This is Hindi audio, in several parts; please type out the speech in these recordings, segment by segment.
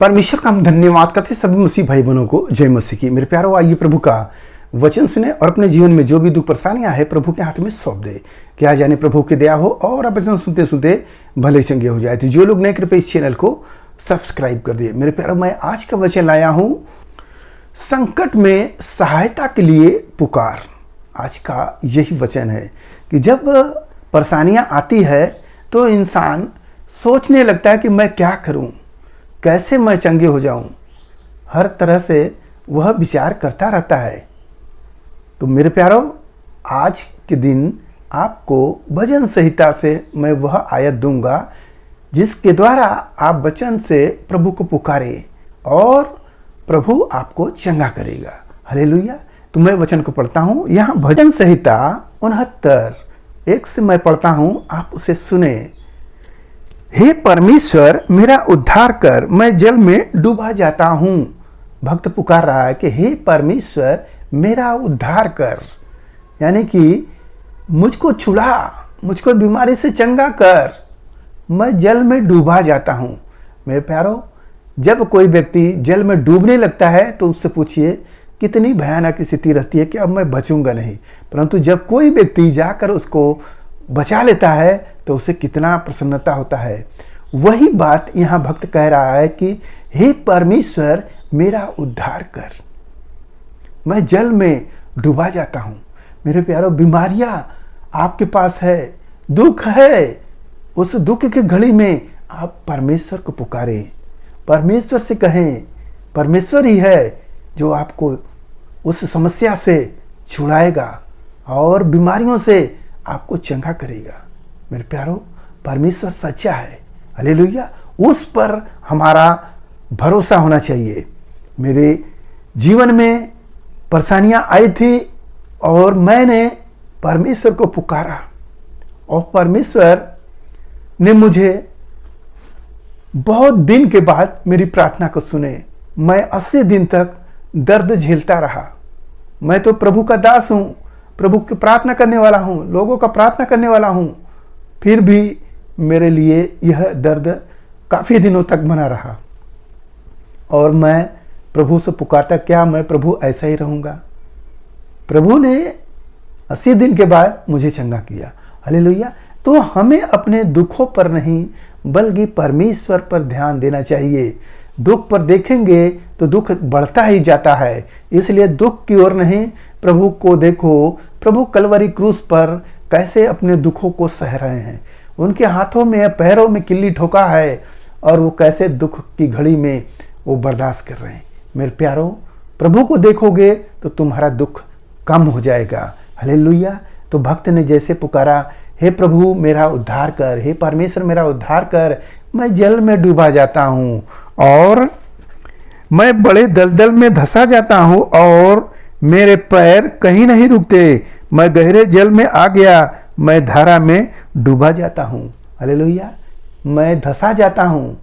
परमेश्वर का हम धन्यवाद करते सभी मसीह भाई बहनों को जय मसीह की। मेरे प्यारों, आइए प्रभु का वचन सुने और अपने जीवन में जो भी दुख परेशानियां है प्रभु के हाथ में सौंप दे। क्या जाने प्रभु की दया हो और वचन सुनते सुनते भले चंगे हो जाए। तो जो लोग नए कृपया इस चैनल को सब्सक्राइब कर दिए। मेरे प्यारों, मैं आज का वचन लाया हूँ, संकट में सहायता के लिए पुकार। आज का यही वचन है कि जब परेशानियां आती है तो इंसान सोचने लगता है कि मैं क्या करूं, कैसे मैं चंगे हो जाऊं। हर तरह से वह विचार करता रहता है। तो मेरे प्यारों, आज के दिन आपको भजन संहिता से मैं वह आयत दूंगा जिसके द्वारा आप वचन से प्रभु को पुकारे और प्रभु आपको चंगा करेगा। हालेलुया। तो मैं वचन को पढ़ता हूँ। यहाँ भजन संहिता 69:1 से मैं पढ़ता हूँ, आप उसे सुने। हे परमेश्वर, मेरा उद्धार कर, मैं जल में डूबा जाता हूँ। भक्त पुकार रहा है कि हे परमेश्वर, मेरा उद्धार कर, यानी कि मुझको छुड़ा, मुझको बीमारी से चंगा कर, मैं जल में डूबा जाता हूँ। मेरे प्यारों, जब कोई व्यक्ति जल में डूबने लगता है तो उससे पूछिए कितनी भयानक स्थिति रहती है कि अब मैं बचूंगा नहीं। परंतु जब कोई व्यक्ति जाकर उसको बचा लेता है तो उसे कितना प्रसन्नता होता है। वही बात यहाँ भक्त कह रहा है कि हे परमेश्वर, मेरा उद्धार कर, मैं जल में डूबा जाता हूँ। मेरे प्यारों, बीमारियाँ आपके पास है, दुख है, उस दुख की घड़ी में आप परमेश्वर को पुकारें, परमेश्वर से कहें। परमेश्वर ही है जो आपको उस समस्या से छुड़ाएगा और बीमारियों से आपको चंगा करेगा। मेरे प्यारों, परमेश्वर सच्चा है। हालेलुया। उस पर हमारा भरोसा होना चाहिए। मेरे जीवन में परेशानियां आई थी और मैंने परमेश्वर को पुकारा और परमेश्वर ने मुझे बहुत दिन के बाद मेरी प्रार्थना को सुने। मैं 80 दिन तक दर्द झेलता रहा। मैं तो प्रभु का दास हूँ, प्रभु की प्रार्थना करने वाला हूँ, लोगों का प्रार्थना करने वाला हूँ, फिर भी मेरे लिए यह दर्द काफ़ी दिनों तक बना रहा और मैं प्रभु से पुकारता, क्या मैं प्रभु ऐसा ही रहूँगा? प्रभु ने 80 दिन के बाद मुझे चंगा किया। हालेलुया। तो हमें अपने दुखों पर नहीं बल्कि परमेश्वर पर ध्यान देना चाहिए। दुख पर देखेंगे तो दुख बढ़ता ही जाता है, इसलिए दुख की ओर नहीं, प्रभु को देखो। प्रभु कलवरी क्रूस पर कैसे अपने दुखों को सह रहे हैं। उनके हाथों में पैरों में किल्ली ठोका है और वो कैसे दुख की घड़ी में वो बर्दाश्त कर रहे हैं। मेरे प्यारों, प्रभु को देखोगे तो तुम्हारा दुख कम हो जाएगा। हालेलुया। तो भक्त ने जैसे पुकारा, हे प्रभु मेरा उद्धार कर, हे परमेश्वर मेरा उद्धार कर, मैं जल में डूबा जाता हूँ और मैं बड़े दलदल में धंसा जाता हूँ और मेरे पैर कहीं नहीं रुकते। मैं गहरे जल में आ गया, मैं धारा में डूबा जाता हूँ। हालेलुया। मैं धंसा जाता हूँ।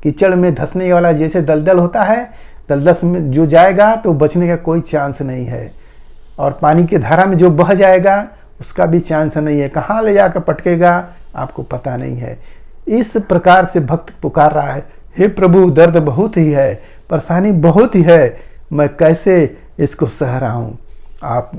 कीचड़ में धंसने वाला जैसे दलदल होता है, दलदल में जो जाएगा तो बचने का कोई चांस नहीं है, और पानी की धारा में जो बह जाएगा उसका भी चांस नहीं है। कहाँ ले जाकर पटकेगा आपको पता नहीं है। इस प्रकार से भक्त पुकार रहा है, हे प्रभु दर्द बहुत ही है, परेशानी बहुत ही है, मैं कैसे इसको सह रहा हूँ। आप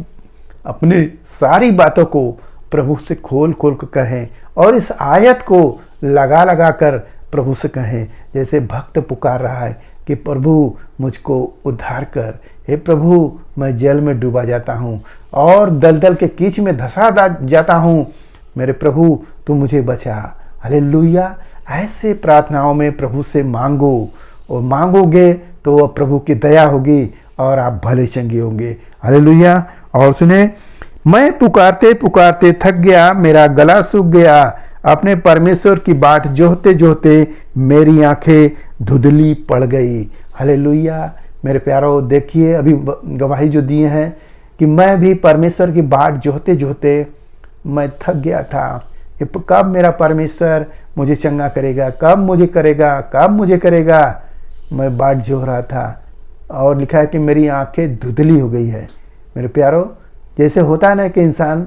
अपने सारी बातों को प्रभु से खोल खोल कर कहें और इस आयत को लगा लगा कर प्रभु से कहें, जैसे भक्त पुकार रहा है कि प्रभु मुझको उद्धार कर, हे प्रभु मैं जल में डूबा जाता हूँ और दलदल के कीच में धंसा जाता हूँ, मेरे प्रभु तू मुझे बचा। हालेलुया। ऐसे प्रार्थनाओं में प्रभु से मांगो और मांगोगे तो वह प्रभु की दया होगी और आप भले चंगे होंगे। हालेलुया। और सुने, मैं पुकारते पुकारते थक गया, मेरा गला सूख गया, अपने परमेश्वर की बाट जोहते जोहते मेरी आंखें धुंधली पड़ गई। हालेलुया। मेरे प्यारों, देखिए अभी गवाही जो दिए हैं कि मैं भी परमेश्वर की बाट जोहते जोहते मैं थक गया था कि कब मेरा परमेश्वर मुझे चंगा करेगा, कब मुझे करेगा, कब मुझे करेगा। मैं बाट जोह रहा था और लिखा है कि मेरी आंखें धुंधली हो गई है। मेरे प्यारों, जैसे होता है ना कि इंसान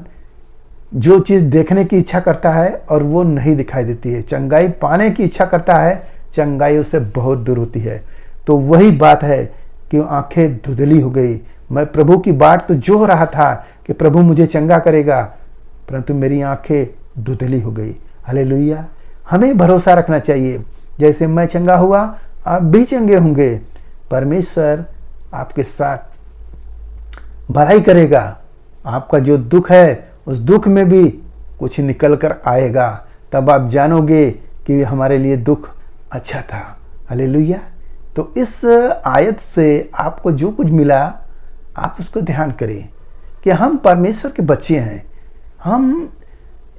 जो चीज़ देखने की इच्छा करता है और वो नहीं दिखाई देती है, चंगाई पाने की इच्छा करता है, चंगाई उससे बहुत दूर होती है। तो वही बात है कि आंखें धुंधली हो गई। मैं प्रभु की बाट तो जो रहा था कि प्रभु मुझे चंगा करेगा, परंतु मेरी आंखें धुंधली हो गई। हालेलुया। हमें भरोसा रखना चाहिए, जैसे मैं चंगा हुआ आप भी चंगे होंगे। परमेश्वर आपके साथ भलाई करेगा। आपका जो दुख है उस दुख में भी कुछ निकल कर आएगा, तब आप जानोगे कि हमारे लिए दुख अच्छा था। हालेलुया। तो इस आयत से आपको जो कुछ मिला आप उसको ध्यान करें कि हम परमेश्वर के बच्चे हैं। हम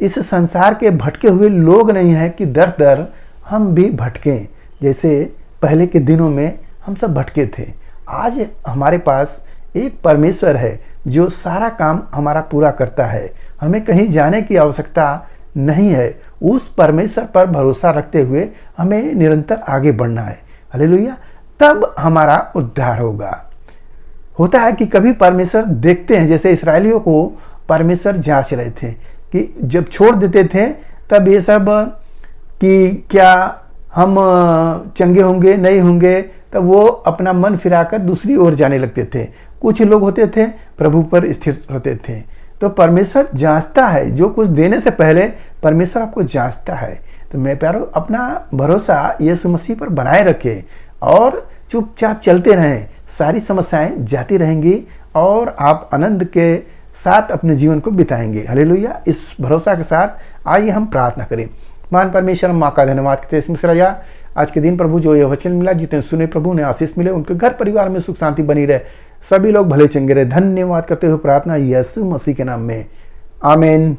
इस संसार के भटके हुए लोग नहीं हैं कि दर दर हम भी भटकें, जैसे पहले के दिनों में हम सब भटके थे। आज हमारे पास एक परमेश्वर है जो सारा काम हमारा पूरा करता है। हमें कहीं जाने की आवश्यकता नहीं है। उस परमेश्वर पर भरोसा रखते हुए हमें निरंतर आगे बढ़ना है। हालेलुया। तब हमारा उद्धार होगा। होता है कि कभी परमेश्वर देखते हैं, जैसे इस्राएलियों को परमेश्वर जांच रहे थे कि जब छोड़ देते थे तब ये सब कि क्या हम चंगे होंगे नहीं होंगे, तब वो अपना मन फिराकर दूसरी ओर जाने लगते थे। कुछ लोग होते थे प्रभु पर स्थिर रहते थे। तो परमेश्वर जांचता है, जो कुछ देने से पहले परमेश्वर आपको जांचता है। तो मैं प्यारो, अपना भरोसा यीशु मसीह पर बनाए रखें और चुपचाप चलते रहें। सारी समस्याएं जाती रहेंगी और आप आनंद के साथ अपने जीवन को बिताएंगे। हालेलुया। इस भरोसा के साथ आइए हम प्रार्थना करें। मान परमेश्वर, माँ का धन्यवाद करते हैं इसमें राजा, आज के दिन प्रभु जो ये वचन मिला, जितने सुने प्रभु ने आशीष मिले, उनके घर परिवार में सुख शांति बनी रहे, सभी लोग भले चंगे रहे। धन्यवाद करते हुए प्रार्थना यीशु मसीह के नाम में, आमीन।